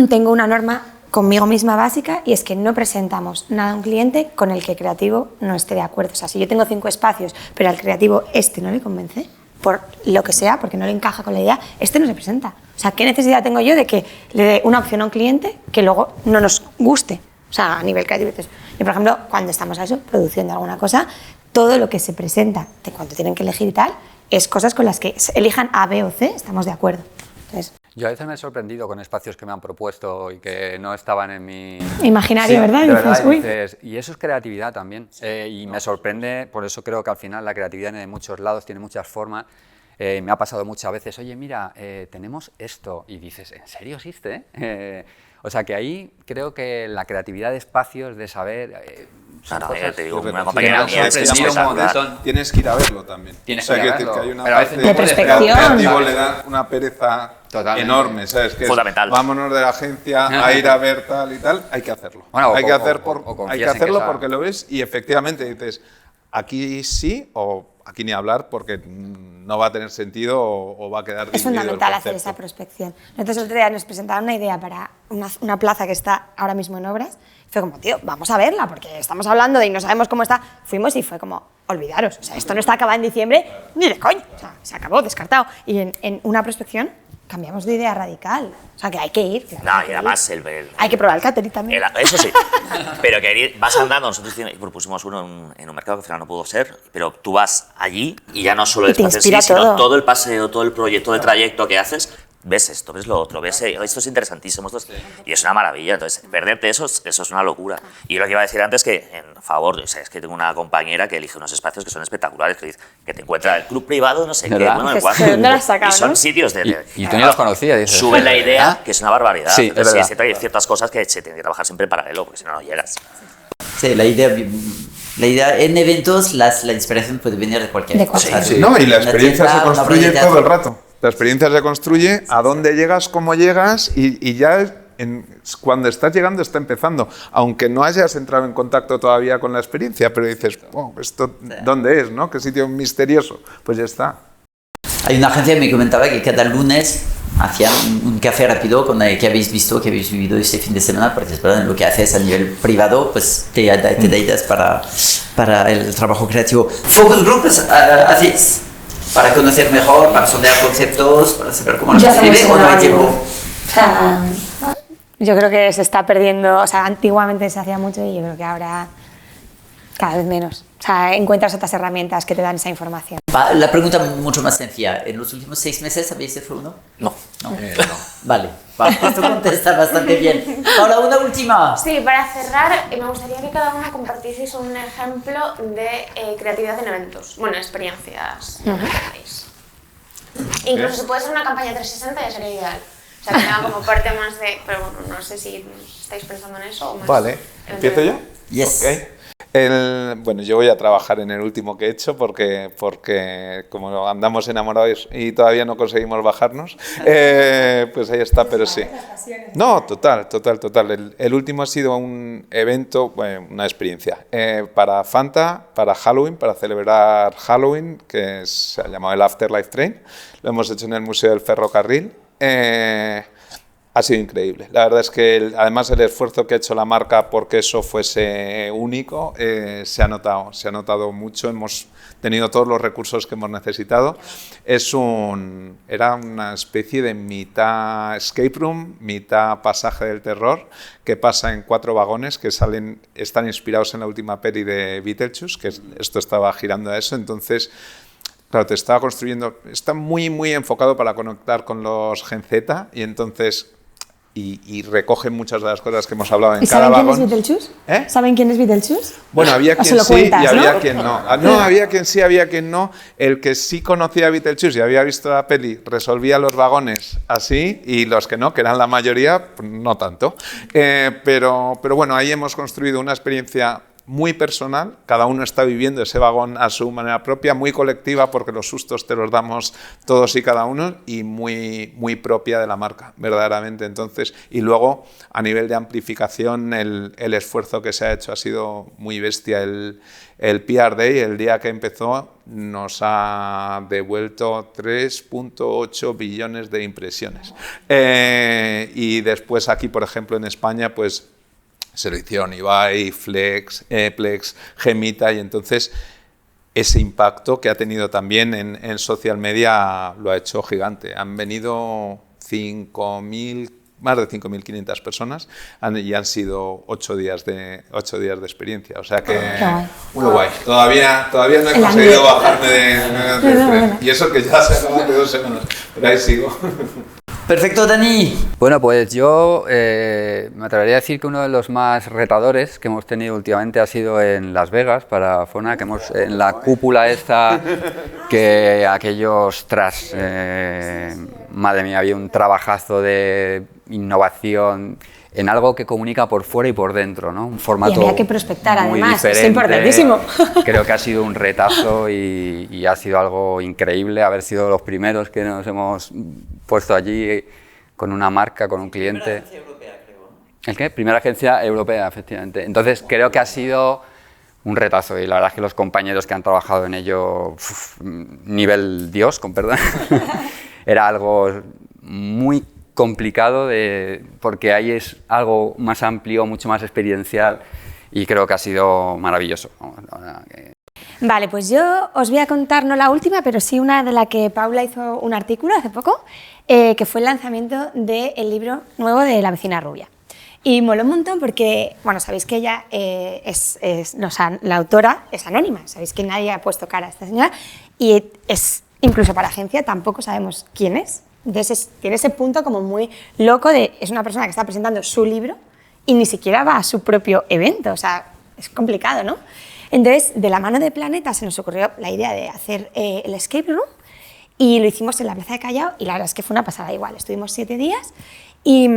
tengo una norma conmigo misma básica y es que no presentamos nada a un cliente con el que el creativo no esté de acuerdo. O sea, si yo tengo 5 espacios, pero al creativo este no le convence, por lo que sea, porque no le encaja con la idea, este no se presenta. O sea, ¿qué necesidad tengo yo de que le dé una opción a un cliente que luego no nos guste? O sea, a nivel creativo. Entonces, yo, por ejemplo, cuando estamos a eso, produciendo alguna cosa, todo lo que se presenta, de cuando tienen que elegir y tal, es cosas con las que elijan A, B o C, estamos de acuerdo. Entonces, Yo a veces me he sorprendido con espacios que me han propuesto y que no estaban en mi... imaginario, Sí, ¿verdad? de Dices, verdad, y uy. dices, y eso es creatividad también. Y me sorprende, por eso creo que al final la creatividad viene de muchos lados, tiene muchas formas. Me ha pasado muchas veces, oye, mira, tenemos esto, y dices, ¿en serio existe? O sea que ahí creo que la creatividad de espacios, de saber... son cosas te digo, que una me compañera han mía es sorprendido un espectacular. montón. Tienes que ir a verlo también. Tienes O sea, que ir a decir verlo. que hay una Pero a veces parte de que al perspección. creativo ¿sabes? le da una pereza Totalmente. enorme, ¿sabes? Que es, Fundamental. vámonos de la agencia a ir a ver tal y tal, hay que hacerlo. Bueno, hay o- que, o- hacer o- por, o confías hay que en que hacerlo esa- porque lo ves y efectivamente dices, aquí sí o aquí ni hablar porque no va a tener sentido o va a quedar Es diluido el fundamental hacer concepto. esa prospección. Nosotros el otro día nos presentaron una idea para una plaza que está ahora mismo en obras. Fue como, tío, vamos a verla, porque estamos hablando de y no sabemos cómo está. Fuimos y fue como, olvidaros, o sea, esto no está acabado en diciembre, ni de coño. O sea, se acabó, descartado. Y en una prospección cambiamos de idea radical. O sea, que hay que ir. claro, No, hay y que además ir. el Hay que probar el catering también. Eso sí, pero que vas andando, nosotros propusimos uno en un mercado que al final no pudo ser, pero tú vas allí y ya no solo el Y te espacio en sí, inspira sino todo. todo el paseo, todo el proyecto, todo el trayecto que haces, ves esto, ves lo otro, ves esto es interesantísimo, y es una maravilla, entonces perderte eso es una locura. Y lo que iba a decir antes que, en favor, o sea, es que tengo una compañera que elige unos espacios que son espectaculares, que te encuentra el club privado, no sé qué, ¿Verdad? bueno, Dices, cuatro. ¿de dónde lo has sacado, Y son no? sitios de... Y tú ni los conocías, dices. Sube la idea, ¿Ah? que es una barbaridad. Sí, es Entonces, verdad. es cierto que hay ciertas cosas que se tienen que trabajar siempre en paralelo, porque si no, no llegas. Sí, la idea en eventos, la inspiración puede venir de cualquier De cosa. cualquier- Sí, no, y la Una experiencia tienda, se una construye obra de todo el teatro. rato. La experiencia se construye a dónde llegas, cómo llegas y ya cuando estás llegando está empezando. Aunque no hayas entrado en contacto todavía con la experiencia, pero dices, oh, ¿esto dónde es? ¿No? ¿Qué sitio misterioso? Pues ya está. Hay una agencia que me comentaba que cada lunes hacían un café rápido con el que habéis visto, que habéis vivido este fin de semana, porque en lo que haces a nivel privado, pues te da ideas para el trabajo creativo. Focus groups hacéis para conocer mejor, para sondear conceptos, para saber cómo los Ya escribe, somos o no hay una- tiempo. O sea, yo creo que se está perdiendo, o sea, antiguamente se hacía mucho y yo creo que ahora cada vez menos. O sea, encuentras otras herramientas que te dan esa información. La pregunta mucho más sencilla. ¿En los últimos 6 meses habéis hecho uno? No. No. Vale, esto contesta bastante bien. Ahora, una última. Sí, para cerrar, me gustaría que cada uno compartieseis un ejemplo de creatividad en eventos. Bueno, experiencias que tengáis. Incluso si puede ser una campaña 360 ya sería ideal. O sea, que tenga como parte más de... Pero bueno, no sé si estáis pensando en eso o más... Vale, ¿empiezo yo? Yes. Ok. Bueno, yo voy a trabajar en el último que he hecho porque como andamos enamorados y todavía no conseguimos bajarnos, pues ahí está, pero sí. No, total. El último ha sido un evento, bueno, una experiencia para Fanta, para Halloween, para celebrar Halloween, que se ha llamado el Afterlife Train. Lo hemos hecho en el Museo del Ferrocarril. Ha sido increíble. La verdad es que además el esfuerzo que ha hecho la marca porque eso fuese único se ha notado mucho. Hemos tenido todos los recursos que hemos necesitado. Era una especie de mitad escape room, mitad pasaje del terror, que pasa en 4 vagones que están inspirados en la última peli de Beetlejuice, que esto estaba girando a eso. Entonces, claro, te estaba construyendo, está muy enfocado para conectar con los Gen Z y entonces y recoge muchas de las cosas que hemos hablado en cada vagón. ¿Saben quién es Beetlejuice? ¿Saben quién es Beetlejuice? Bueno, había quien sí cuentas, y había ¿no? quien no. No, había quien sí, había quien no. El que sí conocía a Beetlejuice y había visto la peli resolvía los vagones así y los que no, que eran la mayoría, pues no tanto. Pero bueno, ahí hemos construido una experiencia muy personal, cada uno está viviendo ese vagón a su manera propia, muy colectiva porque los sustos te los damos todos y cada uno y muy propia de la marca, verdaderamente. Entonces, y luego a nivel de amplificación el esfuerzo que se ha hecho ha sido muy bestia. El PR Day, el día que empezó, nos ha devuelto 3.8 billones de impresiones. Y después aquí, por ejemplo, en España, pues se lo hicieron Ibai, Plex, Gemita, y entonces ese impacto que ha tenido también en social media lo ha hecho gigante. Han venido más de 5.500 personas y han sido 8 días de experiencia. O sea que muy guay. Todavía no he conseguido bajarme del tren. Y eso que ya se acaban de 2 semanas. Pero ahí sigo. Perfecto, Dani. Bueno, pues yo me atrevería a decir que uno de los más retadores que hemos tenido últimamente ha sido en Las Vegas para Fona, que en la cúpula esta, que aquellos madre mía, había un trabajazo de innovación en algo que comunica por fuera y por dentro, ¿no? Un formato y había que prospectar, muy además, diferente. es importantísimo. Creo que ha sido un retazo y ha sido algo increíble haber sido los primeros que nos hemos puesto allí con una marca, con un cliente. Primera agencia europea, creo, ¿no? ¿El qué? Primera agencia europea, efectivamente. Entonces creo que ha sido un retazo y la verdad es que los compañeros que han trabajado en ello, nivel Dios, con perdón, era algo muy complicado porque ahí es algo más amplio, mucho más experiencial y creo que ha sido maravilloso. Vale, pues yo os voy a contar no la última, pero sí una de la que Paula hizo un artículo hace poco, que fue el lanzamiento del libro nuevo de La vecina rubia. Y moló un montón porque, bueno, sabéis que ella la autora es anónima, sabéis que nadie ha puesto cara a esta señora y es, incluso para agencia, tampoco sabemos quién es. Entonces tiene ese punto como muy loco de, es una persona que está presentando su libro y ni siquiera va a su propio evento, o sea, es complicado, ¿no? Entonces, de la mano de Planeta se nos ocurrió la idea de hacer el escape room y lo hicimos en la Plaza de Callao y la verdad es que fue una pasada igual. Estuvimos 7 días y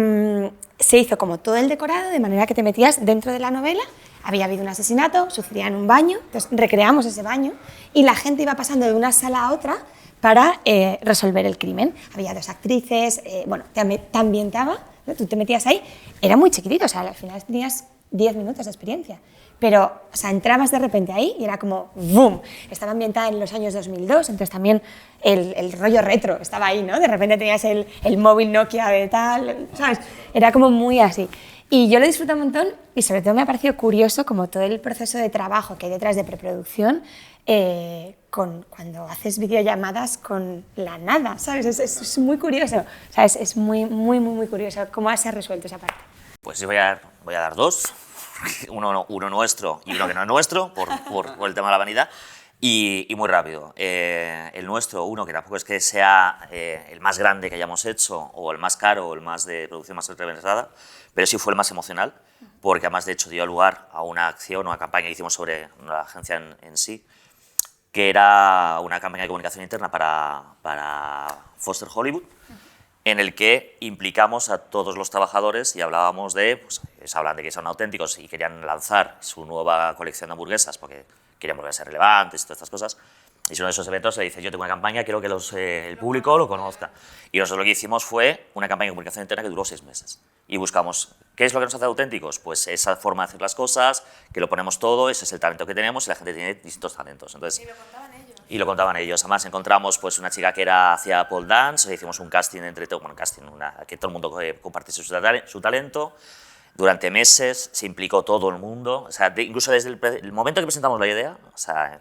se hizo como todo el decorado de manera que te metías dentro de la novela, había habido un asesinato, sucedía en un baño, entonces recreamos ese baño y la gente iba pasando de una sala a otra para resolver el crimen. Había 2 actrices, bueno, te ambientaba, ¿no? Tú te metías ahí, era muy chiquitito, o sea, al final tenías 10 minutos de experiencia. Pero, o sea, entrabas de repente ahí y era como ¡boom! Estaba ambientada en los años 2002, entonces también el rollo retro estaba ahí, ¿no? De repente tenías el móvil Nokia de tal, ¿sabes? Era como muy así. Y yo lo disfruté un montón y sobre todo me ha parecido curioso como todo el proceso de trabajo que hay detrás de preproducción cuando haces videollamadas con la nada, ¿sabes? Es muy curioso, o sea, es muy curioso cómo se ha resuelto esa parte. Pues yo voy a dar 2. Uno nuestro y uno que no es nuestro, por el tema de la vanidad, y muy rápido. El nuestro, uno que tampoco es que sea el más grande que hayamos hecho, o el más caro, o el más de producción más reversada, pero sí fue el más emocional, porque además de hecho dio lugar a una acción, una campaña que hicimos sobre la agencia en sí, que era una campaña de comunicación interna para Foster Hollywood, en el que implicamos a todos los trabajadores y hablábamos de, pues, hablan de que son auténticos y querían lanzar su nueva colección de hamburguesas porque querían volver a ser relevantes y todas estas cosas. Y si uno de esos eventos le dice, yo tengo una campaña, quiero que el público lo conozca. Y nosotros lo que hicimos fue una campaña de comunicación interna que duró 6 meses. Y buscamos, ¿qué es lo que nos hace auténticos? Pues esa forma de hacer las cosas, que lo ponemos todo, ese es el talento que tenemos y la gente tiene distintos talentos. Entonces, Y lo contaban ellos. y lo contaban ellos. Además, encontramos pues, una chica que hacía pole dance, hicimos un casting entre todo, bueno, que todo el mundo compartiese su talento. Durante meses se implicó todo el mundo, o sea, incluso desde el momento que presentamos la idea, o sea,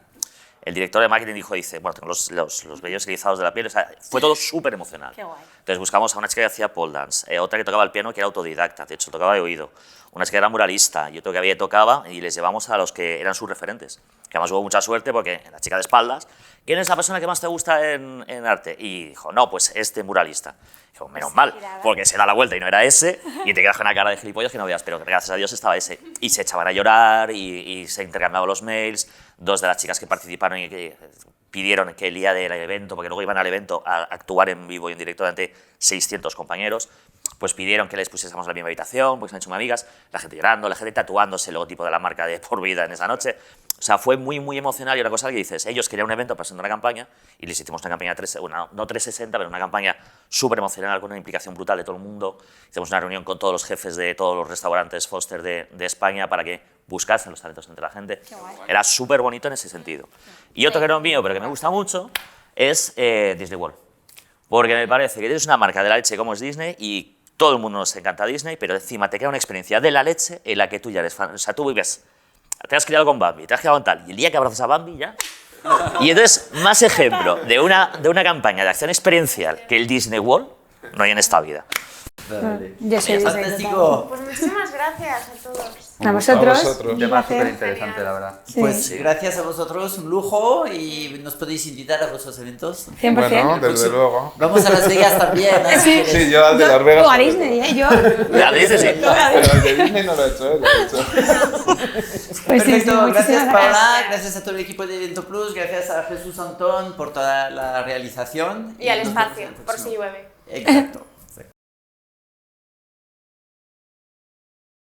el director de marketing dice, bueno, tengo los vellos erizados de la piel, o sea, fue todo súper emocional. Qué guay. Entonces buscamos a una chica que hacía pole dance, otra que tocaba el piano que era autodidacta, de hecho tocaba de oído, una chica que era muralista y otro que tocaba y les llevamos a los que eran sus referentes, que además hubo mucha suerte porque la chica de espaldas, ¿quién es la persona que más te gusta en arte? Y dijo, no, pues este muralista. Dijo, menos mal, porque se da la vuelta y no era ese, y te quedas con una cara de gilipollas que no veas, pero gracias a Dios estaba ese. Y se echaban a llorar y se intercambiaban los mails. 2 de las chicas que participaron y que pidieron que el día del evento, porque luego iban al evento a actuar en vivo y en directo ante 600 compañeros, pues pidieron que les pusiésemos la misma habitación, porque se han hecho muy amigas, la gente llorando, la gente tatuándose el logotipo de la marca de por vida en esa noche. O sea, fue muy, muy emocional y una cosa que dices, ellos querían un evento para presentar una campaña y les hicimos una campaña, no 360, pero una campaña súper emocional con una implicación brutal de todo el mundo. Hicimos una reunión con todos los jefes de todos los restaurantes Foster de España para que buscasen los talentos entre la gente. Era súper bonito en ese sentido. Y otro que no es mío, pero que me gusta mucho, es Disney World. Porque me parece que tienes una marca de la leche como es Disney y todo el mundo nos encanta Disney, pero encima te queda una experiencia de la leche en la que tú ya eres fan. O sea, tú vives, te has criado con Bambi, te has criado con tal, y el día que abrazas a Bambi ya... Y entonces, más ejemplo de una campaña de acción experiencial que el Disney World no hay en esta vida. Vale. Yo soy Fantástico. Pues muchísimas gracias a todos. A vosotros. A vosotros. Un tema Un placer. súper interesante, la verdad. Sí. Pues gracias a vosotros, un lujo y nos podéis invitar a vuestros eventos. 100%. Bueno, desde luego. Vamos a Las Vegas también. ¿eh? Sí. Sí, yo al de Las Vegas. O a Disney, ¿eh? Yo. Ya, dices sí. Pero el de Disney no lo he hecho, lo he hecho. Pues sí, Perfecto, sí, gracias muchísimas Paola, gracias a todo el equipo de Evento Plus, gracias a Jesús Antón por toda la realización. Y al nos espacio, vemos en el por si próximo. llueve. Exacto.